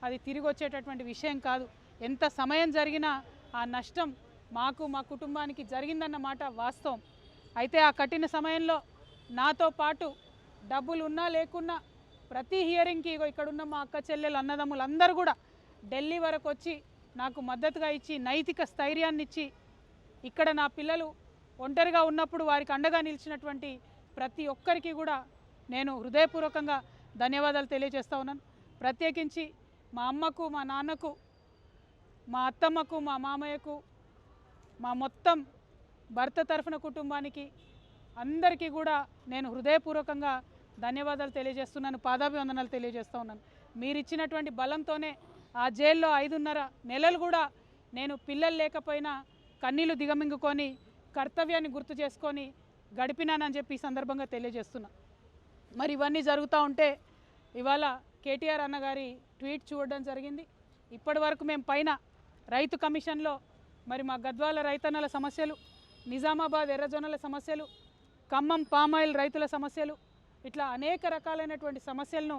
అది తిరిగి వచ్చేటటువంటి విషయం కాదు. ఎంత సమయం జరిగినా ఆ నష్టం మాకు మా కుటుంబానికి జరిగిందన్నమాట వాస్తవం. అయితే ఆ కఠిన సమయంలో నాతో పాటు డబ్బులు ఉన్నా లేకున్నా ప్రతి హియరింగ్కి ఇక్కడున్న మా అక్క చెల్లెలు అన్నదమ్ములు అందరూ కూడా ఢిల్లీ వరకు వచ్చి నాకు మద్దతుగా ఇచ్చి నైతిక స్థైర్యాన్ని ఇచ్చి ఇక్కడ నా పిల్లలు ఒంటరిగా ఉన్నప్పుడు వారికి అండగా నిలిచినటువంటి ప్రతి ఒక్కరికి కూడా నేను హృదయపూర్వకంగా ధన్యవాదాలు తెలియజేస్తా ఉన్నాను. ప్రత్యేకించి మా అమ్మకు, మా నాన్నకు, మా అత్తమ్మకు, మా మామయ్యకు, మా మొత్తం భర్త తరఫున కుటుంబానికి అందరికీ కూడా నేను హృదయపూర్వకంగా ధన్యవాదాలు తెలియజేస్తున్నాను, పాదాభివందనాలు తెలియజేస్తూ ఉన్నాను. మీరు ఇచ్చినటువంటి బలంతోనే ఆ జైల్లో 5.5 నెలలు కూడా నేను పిల్లలు లేకపోయినా కన్నీళ్లు దిగమింగుకొని కర్తవ్యాన్ని గుర్తు చేసుకొని గడిపినానని చెప్పి ఈ సందర్భంగా తెలియజేస్తున్నా. మరి ఇవన్నీ జరుగుతూ ఉంటే ఇవాళ కేటీఆర్ అన్నగారి ట్వీట్ చూడడం జరిగింది. ఇప్పటి వరకు మేము పైన రైతు కమిషన్లో మరి మా గద్వాల రైతన్నల సమస్యలు, నిజామాబాద్ ఎర్రజొన్నల సమస్యలు, ఖమ్మం పామాయిల్ రైతుల సమస్యలు, ఇట్లా అనేక రకాలైనటువంటి సమస్యలను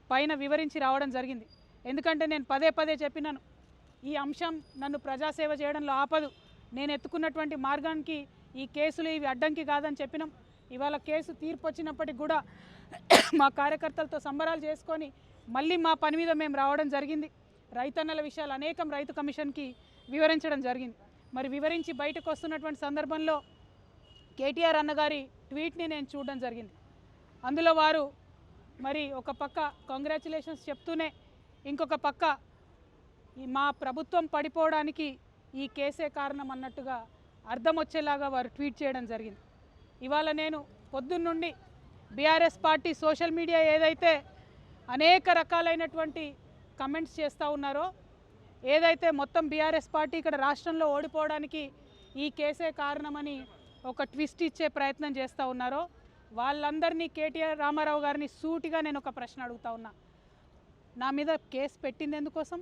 పైన వివరించి రావడం జరిగింది. ఎందుకంటే నేను పదే పదే చెప్పినాను, ఈ అంశం నన్ను ప్రజాసేవ చేయడంలో ఆపదు, నేను ఎత్తుకున్నటువంటి మార్గానికి ఈ కేసులు ఇవి అడ్డంకి కాదని చెప్పినాం. ఇవాళ కేసు తీర్పు వచ్చినప్పటికి కూడా మా కార్యకర్తలతో సంబరాలు చేసుకొని మళ్ళీ మా పని మీద మేము రావడం జరిగింది. రైతన్నల విషయాలు అనేకం రైతు కమిషన్కి వివరించడం జరిగింది. మరి వివరించి బయటకు వస్తున్నటువంటి సందర్భంలో కేటీఆర్ అన్నగారి ట్వీట్ని నేను చూడడం జరిగింది. అందులో వారు మరి ఒక పక్క కంగ్రాచులేషన్స్ చెప్తూనే ఇంకొక పక్క మా ప్రభుత్వం పడిపోవడానికి ఈ కేసే కారణం అన్నట్టుగా అర్థం వచ్చేలాగా వారు ట్వీట్ చేయడం జరిగింది. ఇవాళ నేను పొద్దున్నుండి బీఆర్ఎస్ పార్టీ సోషల్ మీడియా ఏదైతే అనేక రకాలైనటువంటి కమెంట్స్ చేస్తూ ఉన్నారో, ఏదైతే మొత్తం బీఆర్ఎస్ పార్టీ ఇక్కడ రాష్ట్రంలో ఓడిపోవడానికి ఈ కేసే కారణమని ఒక ట్విస్ట్ ఇచ్చే ప్రయత్నం చేస్తూ ఉన్నారో, వాళ్ళందరినీ కేటీఆర్ రామారావు గారిని సూటిగా నేను ఒక ప్రశ్న అడుగుతా ఉన్నా. నా మీద కేసు పెట్టింది ఎందుకోసం?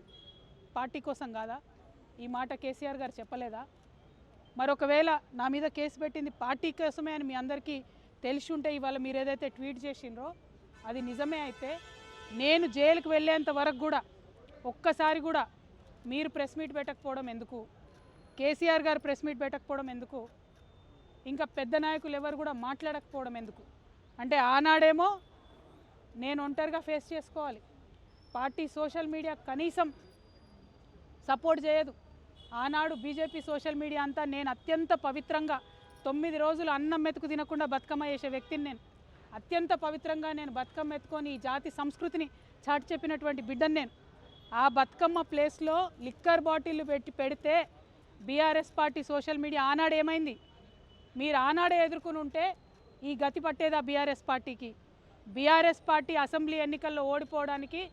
పార్టీ కోసం కాదా? ఈ మాట కేసీఆర్ గారు చెప్పలేదా? మరొకవేళ నా మీద కేసు పెట్టింది పార్టీ కోసమే అని మీ అందరికీ తెలిసి ఉంటే ఇవాళ మీరు ఏదైతే ట్వీట్ చేసిండ్రో అది నిజమే అయితే నేను జైలుకి వెళ్ళేంత వరకు కూడా ఒక్కసారి కూడా మీరు ప్రెస్ మీట్ పెట్టకపోవడం ఎందుకు? కేసీఆర్ గారు ప్రెస్ మీట్ పెట్టకపోవడం ఎందుకు? ఇంకా పెద్ద నాయకులు ఎవరు కూడా మాట్లాడకపోవడం ఎందుకు? అంటే ఆనాడేమో నేను ఒంటరిగా ఫేస్ చేసుకోవాలి, పార్టీ సోషల్ మీడియా కనీసం సపోర్ట్ చేయదు. ఆనాడు బీజేపీ సోషల్ మీడియా అంతా నేను అత్యంత పవిత్రంగా 9 రోజులు అన్నం మెతుకు తినకుండా బతుకమ్మ చేసే వ్యక్తిని నేను. అత్యంత పవిత్రంగా నేను బతుకమ్మ ఎత్తుకొని ఈ జాతి సంస్కృతిని చాటి చెప్పినటువంటి బిడ్డను నేను. ఆ బతుకమ్మ ప్లేస్లో లిక్కర్ బాటిళ్ళు పెడితే బీఆర్ఎస్ పార్టీ సోషల్ మీడియా ఆనాడు ఏమైంది? మీరు ఆనాడే ఎదుర్కొని ఉంటే ఈ గతి పట్టేదా బీఆర్ఎస్ పార్టీకి? బీఆర్ఎస్ పార్టీ అసెంబ్లీ ఎన్నికల్లో ఓడిపోవడానికి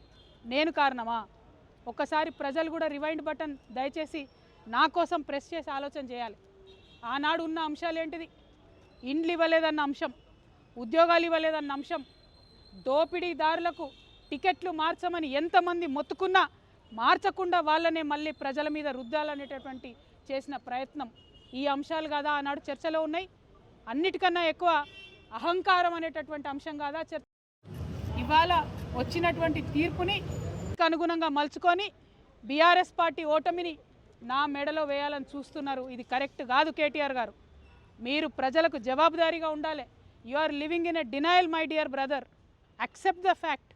నేను కారణమా? ఒక్కసారి ప్రజలు కూడా రివైండ్ బటన్ దయచేసి నా కోసం ప్రెస్ చేసి ఆలోచన చేయాలి. ఆనాడు ఉన్న అంశాలు ఏంటిది? ఇండ్లు ఇవ్వలేదన్న అంశం, ఉద్యోగాలు ఇవ్వలేదన్న అంశం, దోపిడీదారులకు టికెట్లు మార్చమని ఎంతమంది మొత్తుకున్నా మార్చకుండా వాళ్ళనే మళ్ళీ ప్రజల మీద రుద్దాలనేటటువంటి చేసిన ప్రయత్నం, ఈ అంశాలు కాదా ఆనాడు చర్చలో ఉన్నాయి? అన్నిటికన్నా ఎక్కువ అహంకారం అనేటటువంటి అంశం కాదా చర్చ? ఇవాళ వచ్చినటువంటి తీర్పుని అనుగుణంగా మలుచుకొని బీఆర్ఎస్ పార్టీ ఓటమిని నా మెడలో వేయాలని చూస్తున్నారు. ఇది కరెక్ట్ కాదు. కేటీఆర్ గారు, మీరు ప్రజలకు జవాబుదారీగా ఉండాలి. You are living in a denial my dear brother. Accept the fact,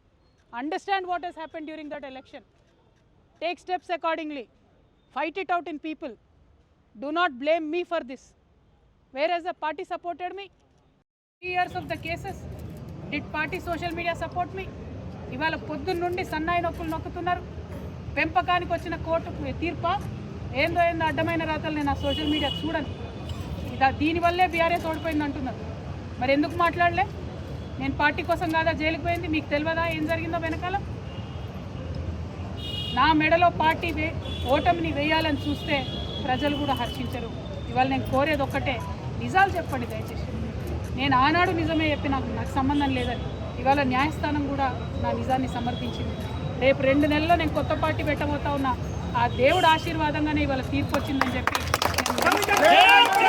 understand what has happen during that election, take steps accordingly, fight it out in people. Do not blame me for this. Whereas the party supported me. 3 years of the cases, did party social media support me? ఇవాళ పొద్దున్న నుండి సన్నాయి నొప్పులు నొక్కుతున్నారు. పెంపకానికి వచ్చిన court తీర్పా ఏందో అడ్డమైన రాతలు నేను ఆ సోషల్ మీడియా చూడను. దీనివల్లే బీఆర్ఎస్ ఓడిపోయింది అంటున్నారు. మరి ఎందుకు మాట్లాడలే? నేను పార్టీ కోసం కాదా జైలుకి పోయింది? మీకు తెలియదా ఏం జరిగిందో వెనకాల? నా మెడలో పార్టీ ఓటమిని వేయాలని చూస్తే ప్రజలు కూడా హర్షించరు. ఇవాళ నేను కోరేది ఒక్కటే, నిజాలు చెప్పండి దయచేసి. నేను ఆనాడు నిజమే చెప్పి నాకు సంబంధం లేదని ఇవాళ న్యాయస్థానం కూడా నా నిజాన్ని సమర్థించింది. రేపు 2 నెలల్లో నేను కొత్త పార్టీ పెట్టబోతా ఉన్నా. ఆ దేవుడు ఆశీర్వాదంగానే ఇవాళ తీర్పు వచ్చిందని చెప్పి